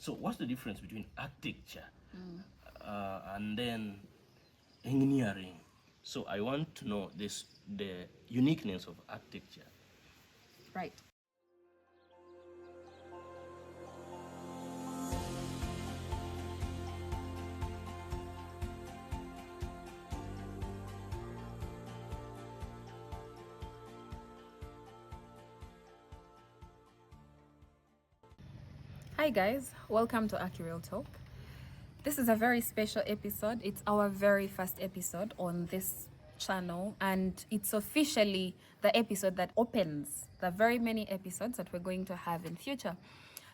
So what's the difference between architecture and then engineering? So I want to know the uniqueness of architecture. Right. Hi guys, welcome to Akireal Talk. This is a very special episode. It's our very first episode on this channel, and it's officially the episode that opens the very many episodes that we're going to have in future.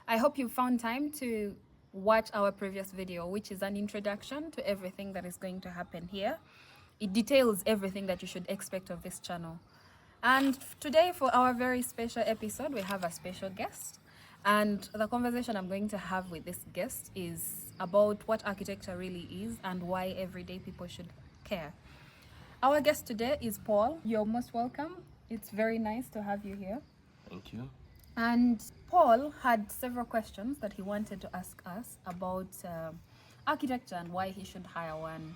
I hope you found time to watch our previous video, which is an introduction to everything that is going to happen here. It details everything that you should expect of this channel. And today, for our very special episode, we have a special guest. And the conversation I'm going to have with this guest is about what architecture really is and why everyday people should care. Our guest today is Paul. You're most welcome. It's very nice to have you here. Thank you. And Paul had several questions that he wanted to ask us about architecture and why he should hire one.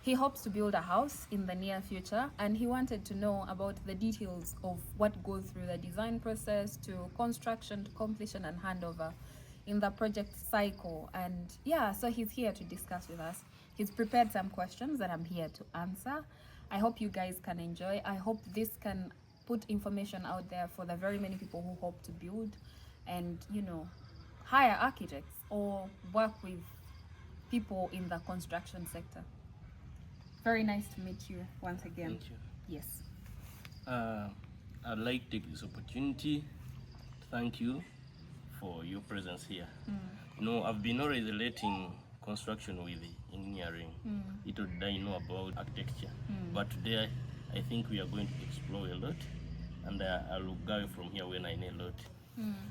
He hopes to build a house in the near future, and he wanted to know about the details of what goes through the design process to construction to completion and handover in the project cycle. And yeah, so he's here to discuss with us. He's prepared some questions that I'm here to answer. I hope you guys can enjoy. I hope this can put information out there for the very many people who hope to build and, hire architects or work with people in the construction sector. Very nice to meet you once again. Thank you. Yes. I'd like to take this opportunity to thank you for your presence here. I've been always relating construction with engineering. Little did I know about architecture. But today, I think we are going to explore a lot, and I'll go from here when I know a lot.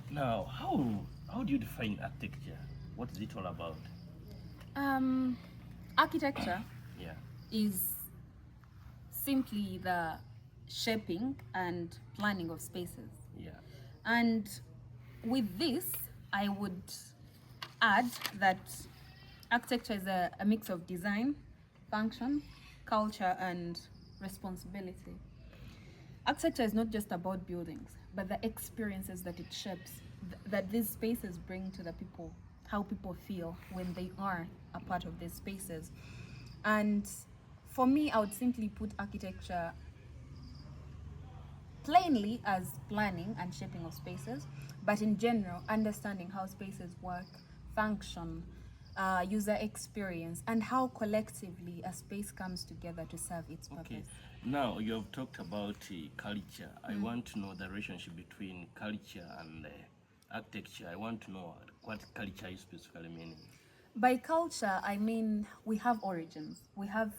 Now, how do you define architecture? What is it all about? Architecture Yeah. is simply the shaping and planning of spaces. Yeah. And with this, I would add that architecture is a mix of design, function, culture, and responsibility. Architecture is not just about buildings, but the experiences that it shapes, that these spaces bring to the people, how people feel when they are a part of these spaces. And for me, I would simply put architecture plainly as planning and shaping of spaces, but in general, understanding how spaces work, function, user experience, and how collectively a space comes together to serve its purpose. Okay. Now you have talked about culture. I want to know the relationship between culture and architecture. I want to know what culture is specifically meaning. By culture, I mean we have origins. We have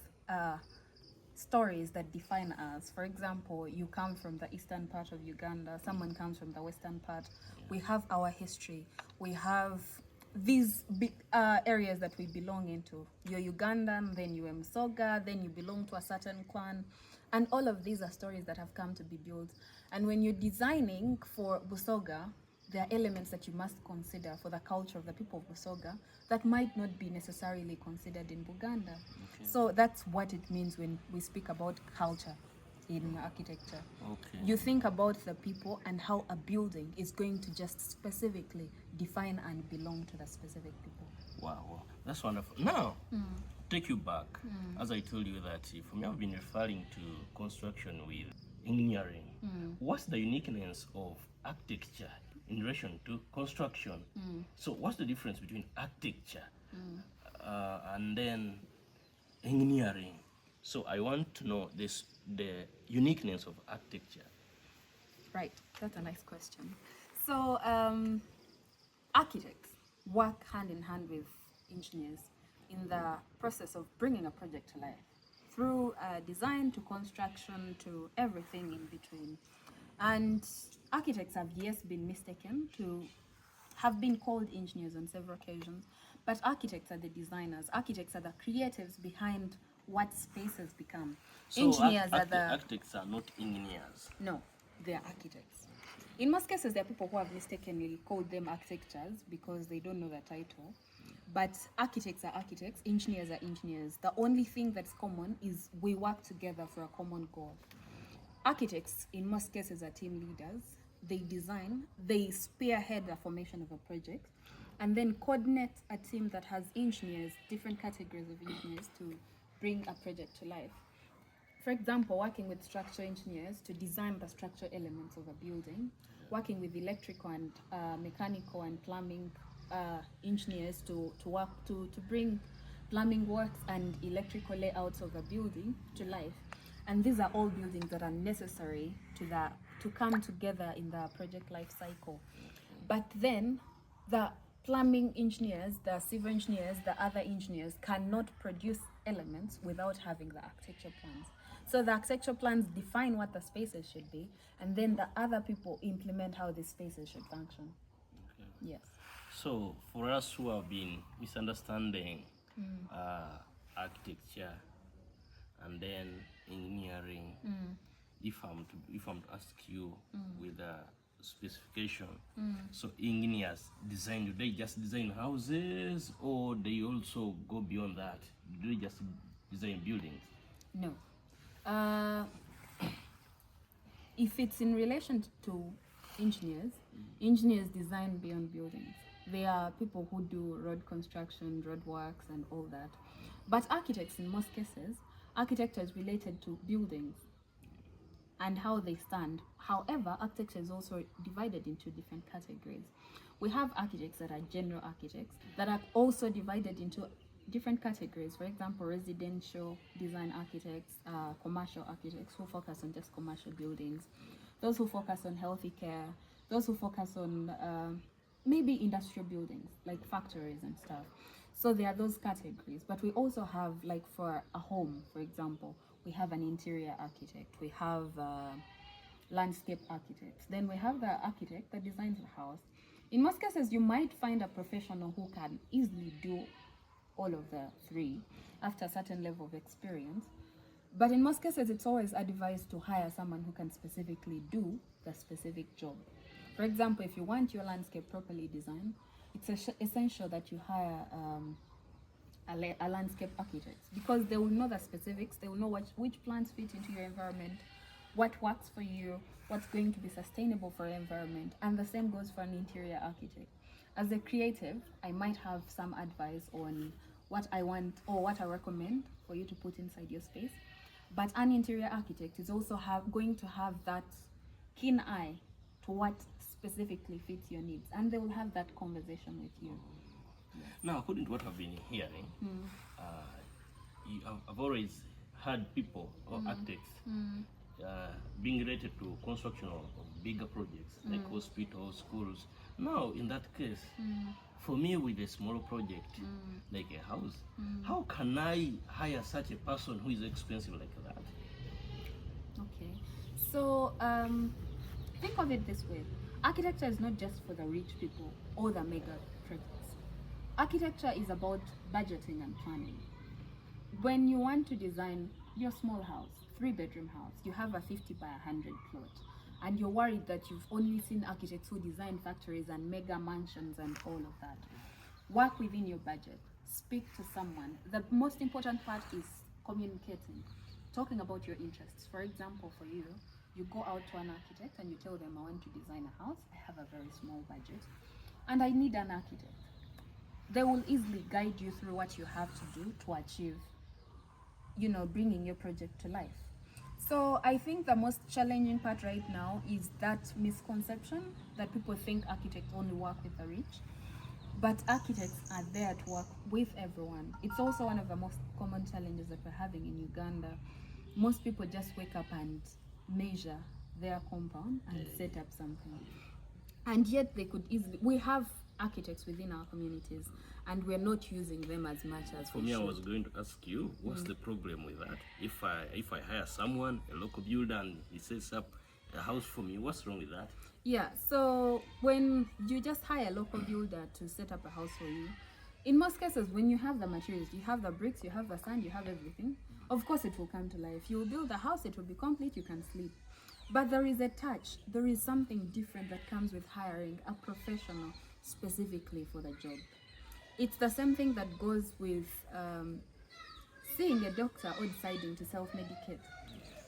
stories that define us. For example, you come from the eastern part of Uganda, someone comes from the western part. We have our history. We have these big areas that we belong into. You're Ugandan, then you're Msoga, then you belong to a certain clan. And all of these are stories that have come to be built. And when you're designing for Busoga, there are elements that you must consider for the culture of the people of Busoga that might not be necessarily considered in Buganda. Okay. So that's what it means when we speak about culture in architecture. Okay. You think about the people and how a building is going to just specifically define and belong to the specific people. Wow, that's wonderful. Now, take you back. As I told you that for me, I've been referring to construction with engineering. What's the uniqueness of architecture in relation to construction? So what's the difference between architecture and then engineering? So I want to know the uniqueness of architecture. Right, that's a nice question. So architects work hand in hand with engineers in the process of bringing a project to life, through design to construction to everything in between. And architects have, yes, been mistaken to have been called engineers on several occasions, but architects are the designers. Architects are the creatives behind what spaces become. So Engineers are the... architects are not engineers. No, they are architects. In most cases, there are people who have mistakenly called them architectures because they don't know the title. But architects are architects, engineers are engineers. The only thing that's common is we work together for a common goal. Architects, in most cases, are team leaders. They design, they spearhead the formation of a project, and then coordinate a team that has engineers, different categories of engineers, to bring a project to life. For example, working with structural engineers to design the structural elements of a building, working with electrical and mechanical and plumbing engineers to bring plumbing works and electrical layouts of a building to life. And these are all buildings that are necessary to come together in the project life cycle. But then the plumbing engineers, the civil engineers, the other engineers cannot produce elements without having the architecture plans. So the architecture plans define what the spaces should be, and then the other people implement how these spaces should function. Okay. Yes. So for us who have been misunderstanding architecture and then engineering, if I'm to ask you with a specification, so engineers design, do they just design houses or they also go beyond that? Do they just design buildings? No. If it's in relation to engineers, engineers design beyond buildings. They are people who do road construction, road works, and all that. But architects, in most cases, architecture is related to buildings and how they stand. However, architecture is also divided into different categories. We have architects that are general architects that are also divided into different categories. For example, residential design architects, commercial architects who focus on just commercial buildings, those who focus on healthy care, those who focus on maybe industrial buildings like factories and stuff. So there are those categories. But we also have, like for a home, for example, we have an interior architect, we have landscape architects, then we have the architect that designs the house. In most cases, you might find a professional who can easily do all of the three after a certain level of experience. But in most cases, it's always advised to hire someone who can specifically do the specific job. For example, if you want your landscape properly designed, it's essential that you hire a landscape architect, because they will know the specifics, they will know which plants fit into your environment, what works for you, what's going to be sustainable for your environment. And the same goes for an interior architect. As a creative, I might have some advice on what I want or what I recommend for you to put inside your space. But an interior architect is also going to have that keen eye to what specifically fits your needs, and they will have that conversation with you. Now, according to what I've been hearing, I've always heard people or architects being related to construction of bigger projects like hospitals, schools. Now, in that case, for me with a small project like a house, how can I hire such a person who is expensive like that? Okay, so think of it this way. Architecture is not just for the rich people or the mega projects. Architecture is about budgeting and planning. When you want to design your small house, 3-bedroom house, you have a 50 by 100 plot, and you're worried that you've only seen architects who design factories and mega mansions and all of that. Work within your budget. Speak to someone. The most important part is communicating, talking about your interests. For example, for you, you go out to an architect and you tell them, I want to design a house, I have a very small budget, and I need an architect. They will easily guide you through what you have to do to achieve, bringing your project to life. So I think the most challenging part right now is that misconception that people think architects only work with the rich, but architects are there to work with everyone. It's also one of the most common challenges that we're having in Uganda. Most people just wake up and measure their compound and set up something, and yet they could easily, we have architects within our communities and we're not using them as much as for me should. I was going to ask you, what's the problem with that? If I hire someone, a local builder, and he sets up a house for me, what's wrong with that? Yeah, so when you just hire a local builder to set up a house for you, in most cases when you have the materials, you have the bricks, you have the sand, you have everything, of course it will come to life. You will build a house, it will be complete, you can sleep. But there is a touch. There is something different that comes with hiring a professional specifically for the job. It's the same thing that goes with seeing a doctor or deciding to self-medicate.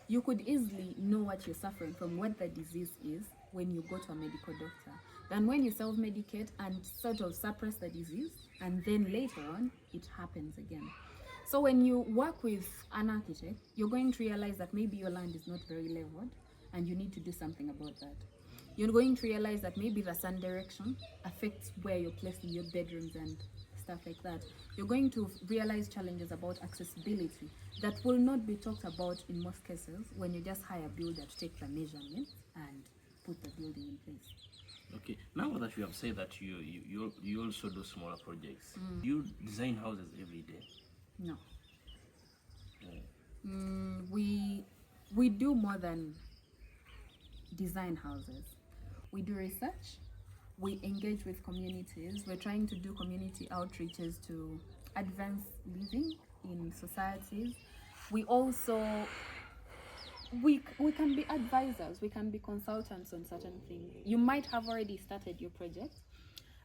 You could easily know what you're suffering from, what the disease is, when you go to a medical doctor, than when you self-medicate and sort of suppress the disease, and then later on, it happens again. So when you work with an architect, you're going to realize that maybe your land is not very leveled, and you need to do something about that. You're going to realize that maybe the sun direction affects where you're placing your bedrooms and stuff like that. You're going to realize challenges about accessibility that will not be talked about in most cases when you just hire a builder to take the measurements and put the building in place. Okay, now that you have said that you also do smaller projects, do you design houses every day? No. We do more than design houses. We do research, we engage with communities. We're trying to do community outreaches to advance living in societies. We also we can be advisors, we can be consultants on certain things. You might have already started your project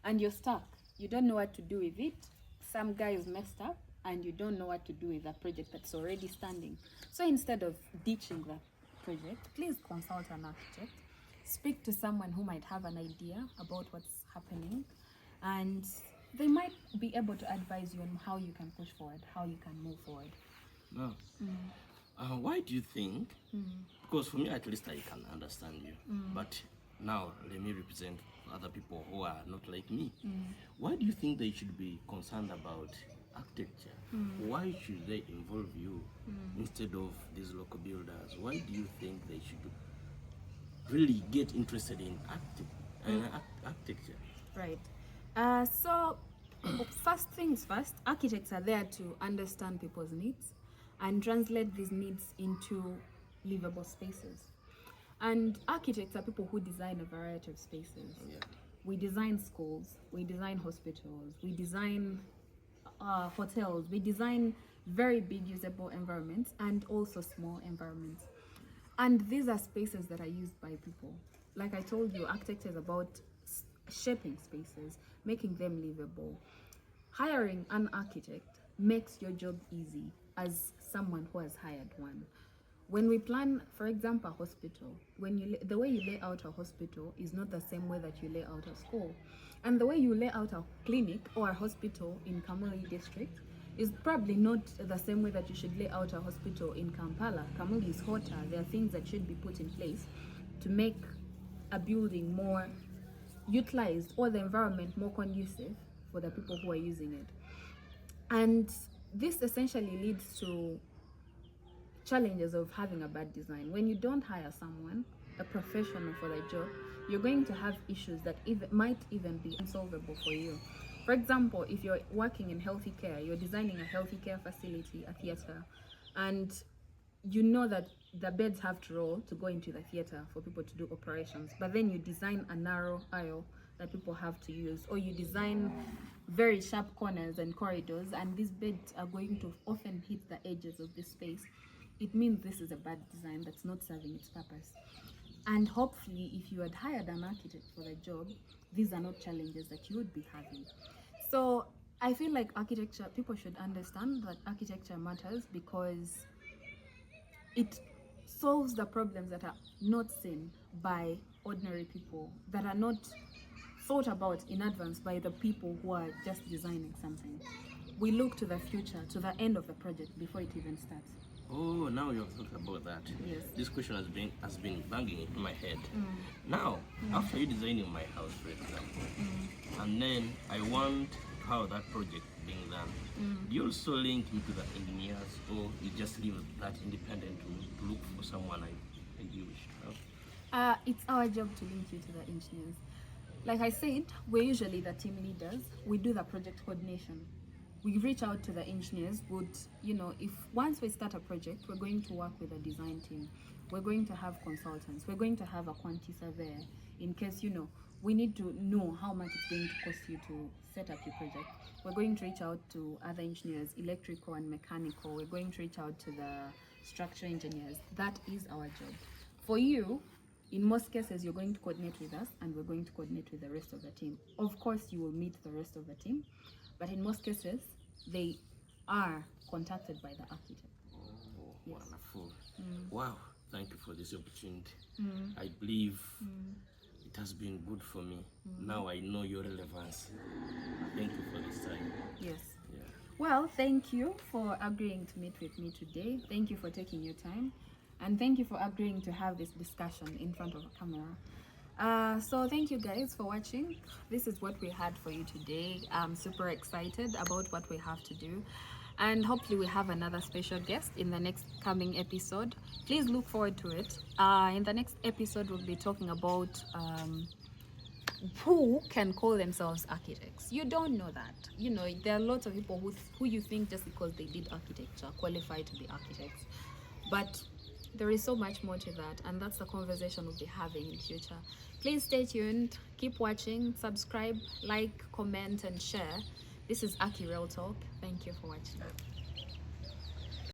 and you're stuck. You don't know what to do with it. Some guy is messed up and you don't know what to do with that project that's already standing. So instead of ditching the project, please consult an architect. Speak to someone who might have an idea about what's happening, and they might be able to advise you on how you can push forward, how you can move forward. No. Why do you think? Because for me, at least, I can understand you. But now, let me represent other people who are not like me. Why do you think they should be concerned about architecture? Why should they involve you instead of these local builders? Why do you think they should really get interested in architecture? Right. So, first things first, architects are there to understand people's needs and translate these needs into livable spaces. And architects are people who design a variety of spaces. Yeah. We design schools, we design hospitals, we design hotels, we design very big usable environments and also small environments. And these are spaces that are used by people. Like I told you, architecture is about shaping spaces, making them livable. Hiring an architect makes your job easy as someone who has hired one. When we plan, for example, a hospital, the way you lay out a hospital is not the same way that you lay out a school. And the way you lay out a clinic or a hospital in Kamuli district is probably not the same way that you should lay out a hospital in Kampala. Kamuli is hotter. There are things that should be put in place to make a building more utilized or the environment more conducive for the people who are using it. And this essentially leads to challenges of having a bad design. When you don't hire someone, a professional for the job, you're going to have issues that might even be unsolvable for you. For example, if you're working in healthy care, you're designing a healthy care facility, a theater, and you know that the beds have to roll to go into the theater for people to do operations, but then you design a narrow aisle that people have to use, or you design very sharp corners and corridors, and these beds are going to often hit the edges of the space. It means this is a bad design that's not serving its purpose. And hopefully, if you had hired an architect for the job, these are not challenges that you would be having. So I feel like architecture, people should understand that architecture matters because it solves the problems that are not seen by ordinary people, that are not thought about in advance by the people who are just designing something. We look to the future, to the end of the project before it even starts. Oh, now you have talked about that. Yes. This question has been banging in my head. Now, after you designing my house, for example, and then I want to have that project being done, do you also link into the engineers, or you just leave that independent to look for someone I you wish to have? It's our job to link you to the engineers. Like I said, we're usually the team leaders. We do the project coordination. We reach out to the engineers. If once we start a project, we're going to work with a design team. We're going to have consultants. We're going to have a quantity surveyor in case, we need to know how much it's going to cost you to set up your project. We're going to reach out to other engineers, electrical and mechanical. We're going to reach out to the structural engineers. That is our job. For you, in most cases, you're going to coordinate with us and we're going to coordinate with the rest of the team. Of course, you will meet the rest of the team, but in most cases, they are contacted by the architect. Oh, yes. Wonderful. Wow, thank you for this opportunity. I believe it has been good for me. Now I know your relevance. Thank you for this time. Yes. Yeah. Well, thank you for agreeing to meet with me today. Thank you for taking your time. And thank you for agreeing to have this discussion in front of a camera. So thank you guys for watching. This is what we had for you today. I'm super excited about what we have to do. And hopefully we have another special guest in the next coming episode. Please look forward to it. In the next episode, we'll be talking about who can call themselves architects. You don't know that. You know, there are lots of people who you think just because they did architecture qualify to be architects. But there is so much more to that, and that's the conversation we'll be having in future. Please stay tuned, keep watching, subscribe, like, comment, and share. This is Aki Real Talk. Thank you for watching.